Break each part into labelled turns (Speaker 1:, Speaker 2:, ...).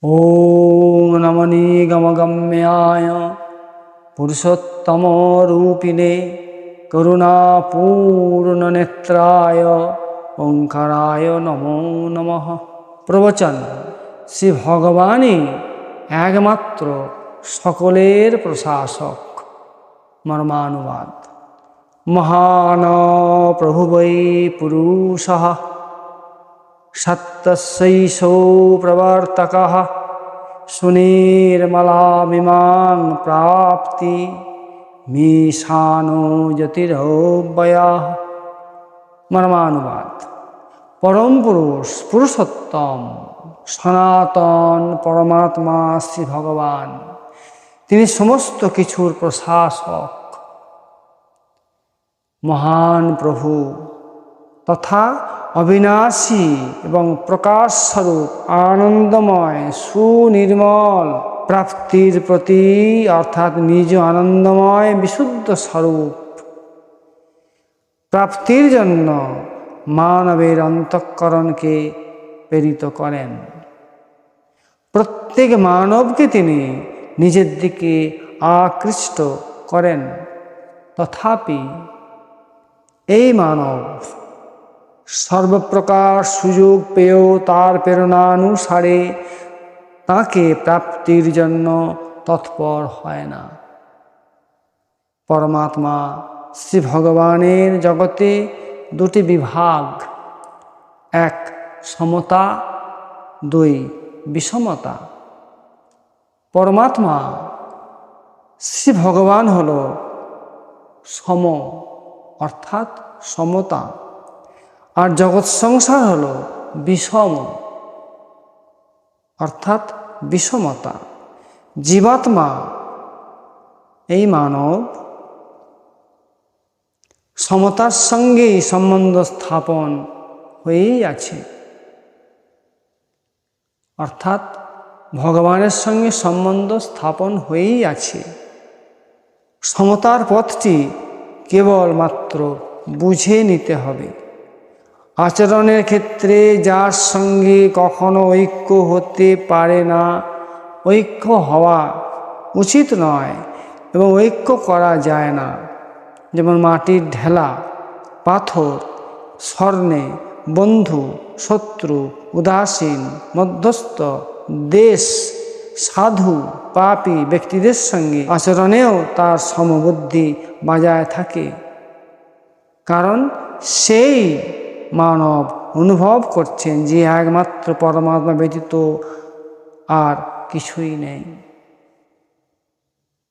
Speaker 1: ॐ नमनि गमगम्याय पुरुषोत्तमरूपिणे करुणापूर्णनेत्राय ओंकाराय नमो नमः। प्रवचन श्री भगवानी एकमात्र सकलेर प्रशासक। मर्मानुवाद। महान प्रभु वै पुरुषः सत्तस्यैषो प्रवर्तकः सुनिर्मलामिमां प्राप्ति मीशानो ज्योतिरव्ययः। मर्मानुवाद। परम पुरुष पुरुषोत्तम सनातन परमात्मा श्री भगवान তিনি সমস্ত কিছুর প্রশাসক, মহান প্রভু তথা অবিনাশী এবং প্রকাশ স্বরূপ আনন্দময় সুনির্মল প্রাপ্তির প্রতি অর্থাৎ নিজ আনন্দময় বিশুদ্ধ স্বরূপ প্রাপ্তির জন্য মানবের অন্তঃকরণকে প্রেরিত করেন। প্রত্যেক মানবকে তিনি নিজের দিকে আকৃষ্ট করেন। তথাপি এই মানব সর্বপ্রকার সুযোগ পেয়েও তার প্রেরণানুসারে তাকে প্রাপ্তির জন্য তৎপর হয় না। পরমাত্মা শ্রী ভগবানের জগতে দুটি বিভাগ, এক সমতা, দুই বিষমতা। পরমাত্মা শ্রী ভগবান হল সম অর্থাৎ সমতা, আর জগৎ সংসার হল বিষম অর্থাৎ বিষমতা। জীবাত্মা এই মানব সমতার সঙ্গেই সম্বন্ধ স্থাপন হয়েই আছে, অর্থাৎ ভগবানের সঙ্গে সম্বন্ধ স্থাপন হয়েই আছে। সমতার পথটি কেবলমাত্র বুঝে নিতে হবে। আচরণের ক্ষেত্রে যার সঙ্গে কখনো ঐক্য হতে পারে না, ঐক্য হওয়া উচিত নয় এবং ঐক্য করা যায় না, যেমন মাটির ঢেলা, পাথর, স্বর্ণে, বন্ধু, শত্রু, উদাসীন, মধ্যস্থ, দেশ, সাধু, পাপী ব্যক্তিদের সঙ্গে আচরণেও তার সমবুদ্ধি বজায় থাকে, কারণ সেই মানব অনুভব করছেন যে একমাত্র পরমাত্মা ব্যতীত আর কিছুই নেই।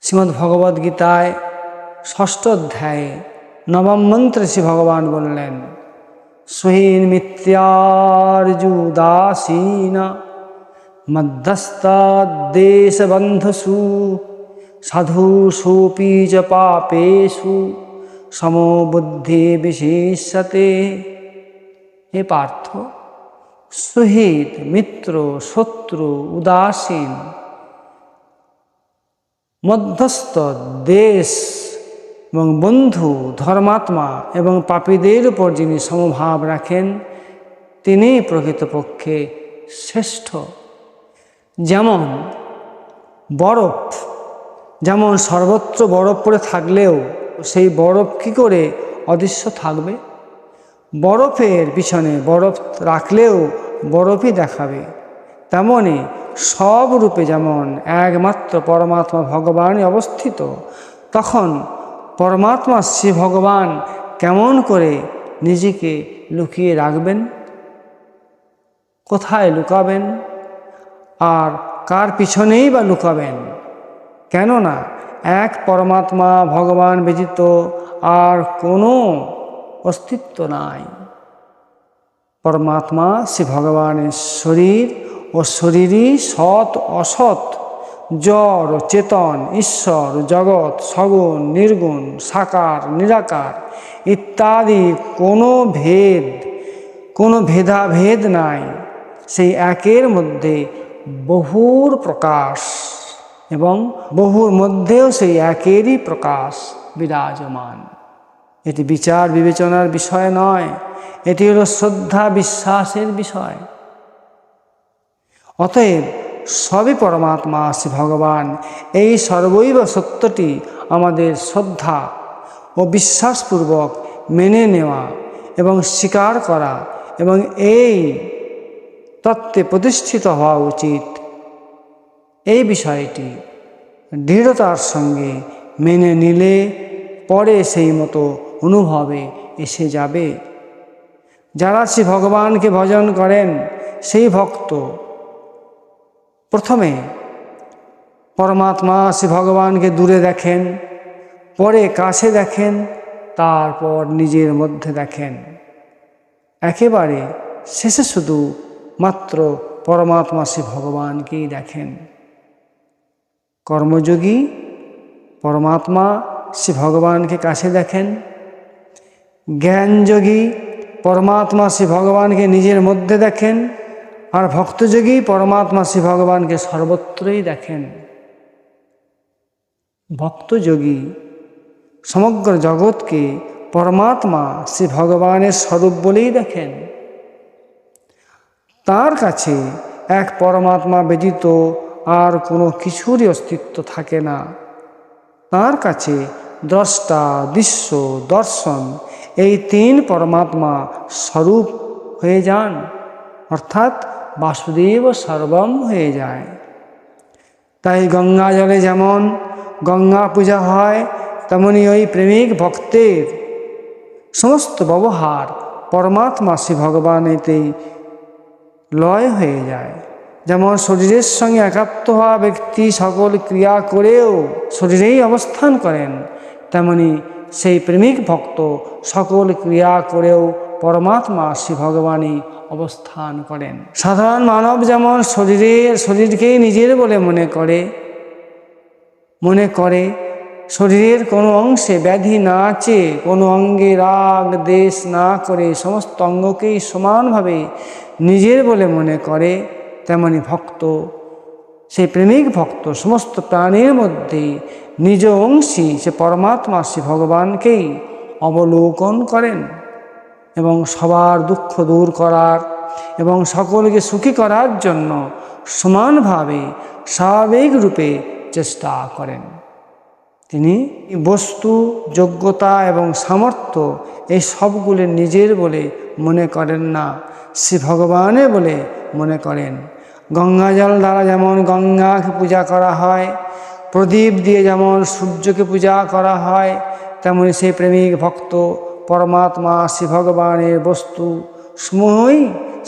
Speaker 1: শ্রীমদ্ ভগবদ গীতায় ৬ষ্ঠ অধ্যায়ে ৯ম মন্ত্রে শ্রী ভগবান বললেন, সুহীন মিত্যার্জুদাসীনা মধ্যস্থদেশবন্ধুষু সাধুষুপি চ পাপেষু সমবুদ্ধি বিশেষ্যতে। হে পার্থ, সুহৃদ, মিত্র, শত্রু, উদাসীন, মধ্যস্থ, দেশ এবং বন্ধু, ধর্মাত্মা এবং পাপীদের উপর যিনি সমভাব রাখেন তিনি প্রকৃতপক্ষে শ্রেষ্ঠ। যেমন বরফ, যেমন সর্বত্র বরফ পড়ে থাকলেও সেই বরফ কী করে অদৃশ্য থাকবে? বরফের পিছনে বরফ রাখলেও বরফই দেখাবে। তেমনি সব রূপে যেমন একমাত্র পরমাত্মা ভগবানই অবস্থিত, তখন পরমাত্মা শ্রী ভগবান কেমন করে নিজেকে লুকিয়ে রাখবেন? কোথায় লুকাবেন আর কার পিছনেই বা লুকাবেন? কেননা এক পরমাত্মা ভগবান ব্যতীত আর কোনো অস্তিত্ব নাই। পরমাত্মা শ্রী ভগবানের শরীর ও শরীরই সৎ অসৎ, জড় ও চেতন, ঈশ্বর, জগৎ, সগুণ, নির্গুণ, সাকার, নিরাকার ইত্যাদি কোনো ভেদাভেদ নাই। সেই একের মধ্যে বহুর প্রকাশ এবং বহুর মধ্যেও সেই একেরই প্রকাশ বিরাজমান। এটি বিচার বিবেচনার বিষয় নয়, এটি হলো শ্রদ্ধা বিশ্বাসের বিষয়। অতএব সবই পরমাত্মা শ্রী ভগবান। এই সর্বৈব সত্যটি আমাদের শ্রদ্ধা ও বিশ্বাসপূর্বক মেনে নেওয়া এবং স্বীকার করা এবং এই তত্ত্বে প্রতিষ্ঠিত হওয়া উচিত। এই বিষয়টি দৃঢ়তার সঙ্গে মেনে নিলে পরে সেই মতো অনুভবে এসে যাবে। যারা শ্রী ভগবানকে ভজন করেন সেই ভক্ত প্রথমে পরমাত্মা শ্রী ভগবানকে দূরে দেখেন, পরে কাছে দেখেন, তারপর নিজের মধ্যে দেখেন, একেবারে শেষে শুধু মাত্র পরমাত্মা শ্রী ভগবানকেই দেখেন। কর্মযোগী পরমাত্মা শ্রী ভগবানকে কাছে দেখেন, জ্ঞানযোগী পরমাত্মা শ্রী ভগবানকে নিজের মধ্যে দেখেন, আর ভক্তযোগী পরমাত্মা শ্রী ভগবানকে সর্বত্রই দেখেন। ভক্তযোগী সমগ্র জগৎকে পরমাত্মা শ্রী ভগবানের স্বরূপ বলেই দেখেন। তার কাছে এক পরমাত্মা ব্যতীত আর কোনো কিছুরই অস্তিত্ব থাকে না। তার কাছে দ্রষ্টা, দৃশ্য, দর্শন এই তিন পরমাত্মা স্বরূপ হয়ে যান, অর্থাৎ বাসুদেব সর্বম হয়ে যায়। তাই গঙ্গা জলে যেমন গঙ্গা পূজা হয়, তেমনি ওই প্রেমিক ভক্তের সমস্ত ব্যবহার পরমাত্মা শ্রী ভগবানেতেই লয় হয়ে যায়। যেমন শরীরের সঙ্গে একাত্ম হওয়া ব্যক্তি সকল ক্রিয়া করেও শরীরেই অবস্থান করেন, তেমনি সেই প্রেমিক ভক্ত সকল ক্রিয়া করেও পরমাত্মা শ্রী ভগবানই অবস্থান করেন। সাধারণ মানব যেমন শরীরকেই নিজের বলে মনে করে, শরীরের কোনো অংশে ব্যাধি না চেয়ে, কোনো অঙ্গে রাগ দ্বেষ না করে সমস্ত অঙ্গকেই সমানভাবে নিজের বলে মনে করে, তেমনি ভক্ত, সেই প্রেমিক ভক্ত সমস্ত প্রাণীর মধ্যে নিজ অংশী সে পরমাত্মা শ্রী ভগবানকেই অবলোকন করেন এবং সবার দুঃখ দূর করার এবং সকলকে সুখী করার জন্য সমানভাবে স্বাভাবিক রূপে চেষ্টা করেন। তিনি বস্তু, যোগ্যতা এবং সামর্থ্য এই সবগুলি নিজের বলে মনে করেন না, শ্রী ভগবানের বলে মনে করেন। গঙ্গা জল দ্বারা যেমন গঙ্গাকে পূজা করা হয়, প্রদীপ দিয়ে যেমন সূর্যকে পূজা করা হয়, তেমনি সেই প্রেমিক ভক্ত পরমাত্মা শ্রী ভগবানের বস্তু সমূহই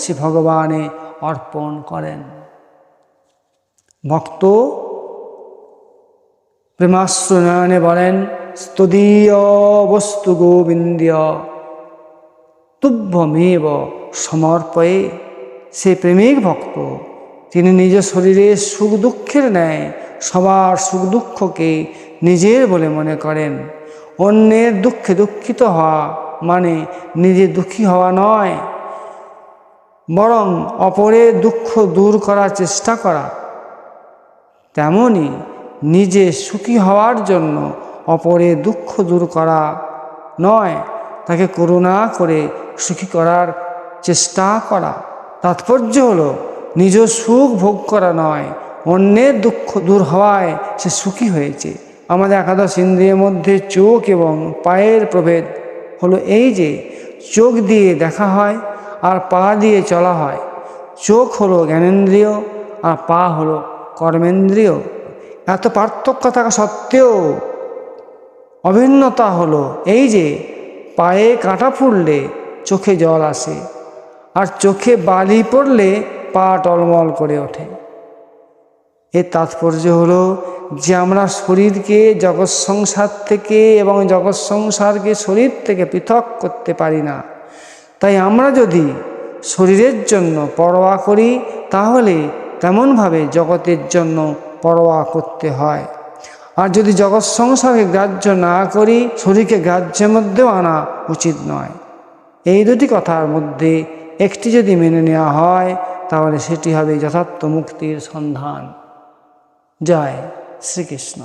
Speaker 1: শ্রী ভগবানে অর্পণ করেন। ভক্ত প্রেমাশ্রুনয়নে বলেন, স্তদীয় বস্তু গোবিন্দীয় তুভ্যমেব সমর্পয়ে। সে প্রেমিক ভক্ত তিনি নিজ শরীরের সুখ দুঃখের ন্যায় সবার সুখ দুঃখকে নিজের বলে মনে করেন। অন্যের দুঃখে দুঃখিত হওয়া মানে নিজে দুঃখী হওয়া নয়, বরং অপরের দুঃখ দূর করার চেষ্টা করা। তেমনি নিজে সুখী হওয়ার জন্য অপরের দুঃখ দূর করা নয়, তাকে করুণা করে সুখী করার চেষ্টা করা। তাৎপর্য হলো নিজ সুখ ভোগ করা নয়, অন্যের দুঃখ দূর হওয়ায় সে সুখী হয়েছে। আমাদের একাদশ ইন্দ্রিয়ের মধ্যে চোখ এবং পায়ের প্রভেদ হলো এই যে চোখ দিয়ে দেখা হয় আর পা দিয়ে চলা হয়। চোখ হলো জ্ঞানেন্দ্রিয় আর পা হলো কর্মেন্দ্রিয়। এত পার্থক্য থাকা সত্ত্বেও অভিন্নতা হলো এই যে পায়ে কাঁটা ফুললে চোখে জল আসে, আর চোখে বালি পড়লে পা টলমল করে ওঠে। এর তাৎপর্য হলো যে আমরা শরীরকে জগৎ সংসার থেকে এবং জগৎ সংসারকে শরীর থেকে পৃথক করতে পারি না। তাই আমরা যদি শরীরের জন্য পরোয়া করি, তাহলে তেমনভাবে জগতের জন্য পরোয়া করতে হয়। আর যদি জগৎ সংসারকে গ্রাহ্য না করি, শরীরকে গ্রাহ্যের মধ্যেও আনা উচিত নয়। এই দুটি কথার মধ্যে একটি যদি মেনে নেওয়া হয়, তাহলে সেটি হবে যথার্থ মুক্তির সন্ধান। জয় শ্রীকৃষ্ণ।